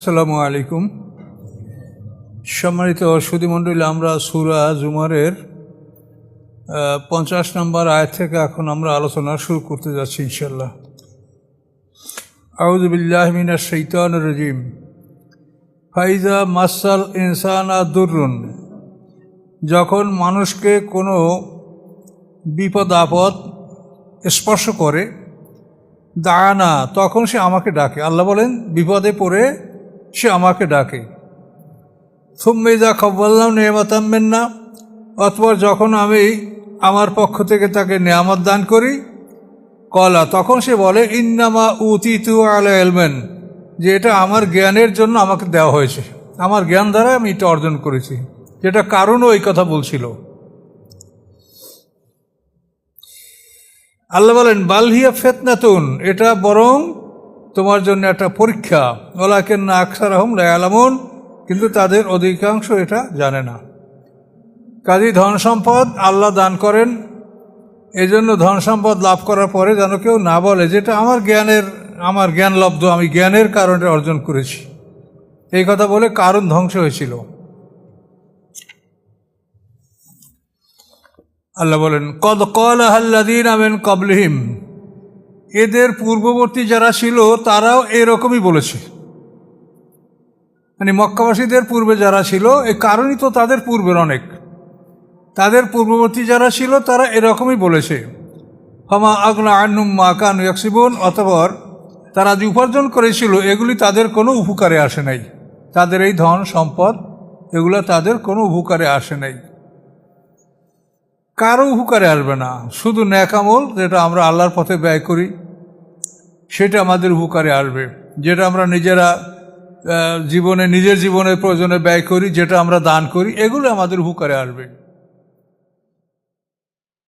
আসসালামু আলাইকুম। সম্মানিত সুধীমণ্ডলী, আমরা সূরা জুমারের 50 নম্বর আয়াত থেকে এখন আমরা আলোচনা শুরু করতে যাচ্ছি ইনশাআল্লাহ। আউযু বিল্লাহি মিনাশ শাইতানির রাজিম। ফাইজা মাসাল ইনসানা দুররুন, যখন মানুষকে কোনো বিপদ আপদ স্পর্শ করে, দানা, তখন সে আমাকে ডাকে। আল্লাহ বলেন বিপদে পড়ে সে আমাকে ডাকে। সুম্মা ইযা কাওয়াল্লাহু নি'মাতাম মিন্না, অতঃপর যখন আমি আমার পক্ষ থেকে তাকে নেয়ামত দান করি, কলা, তখন সে বলে ইন্নামা উতিতু আলা ইলমিন, যে এটা আমার জ্ঞানের জন্য আমাকে দেওয়া হয়েছে, আমার জ্ঞান দ্বারা আমি এটা অর্জন করেছি। যেটা কারণও এই কথা বলছিল। আল্লাহ বলেন বাল হিয়া ফিতনাতুন, এটা বরং তোমার জন্য একটা পরীক্ষা। ওয়ালাকিন্না আকসারাহুম লা ইয়ালামুন, কিন্তু তাদের অধিকাংশ এটা জানে না। কাজেই ধন সম্পদ আল্লাহ দান করেন, এই জন্য ধন সম্পদ লাভ করার পরে যেন কেউ না বলে যেটা আমার জ্ঞানলব্ধ, আমি জ্ঞানের কারণে অর্জন করেছি। এই কথা বলে কারণ ধ্বংস হয়েছিল। আল্লাহ বলেন কদ ক্বালাহা আল্লাযীনা মিন ক্বাবলিহিম, এদের পূর্ববর্তী যারা ছিল তারাও এরকমই বলেছে। মানে মক্কাবাসীদের পূর্বে যারা ছিল, এই কারণই তো তাদের পূর্বের অনেক, তাদের পূর্ববর্তী যারা ছিল তারা এরকমই বলেছে। ফামা আগনা আনহুম মা কানু ইয়াকসিবুন, অতঃপর তারা যে উপার্জন করেছিল এগুলি তাদের কোনো উপকারে আসে নাই। তাদের এই ধন সম্পদ এগুলো তাদের কোনো উপকারে আসে নাই, কারো উপকারে আসবে না। শুধু নেক আমল যেটা আমরা আল্লাহর পথে ব্যয় করি সেটা আমাদের উপকারে আসবে। যেটা আমরা নিজেরা নিজের জীবনের প্রয়োজনে ব্যয় করি, যেটা আমরা দান করি, এগুলো আমাদের উপকারে আসবে।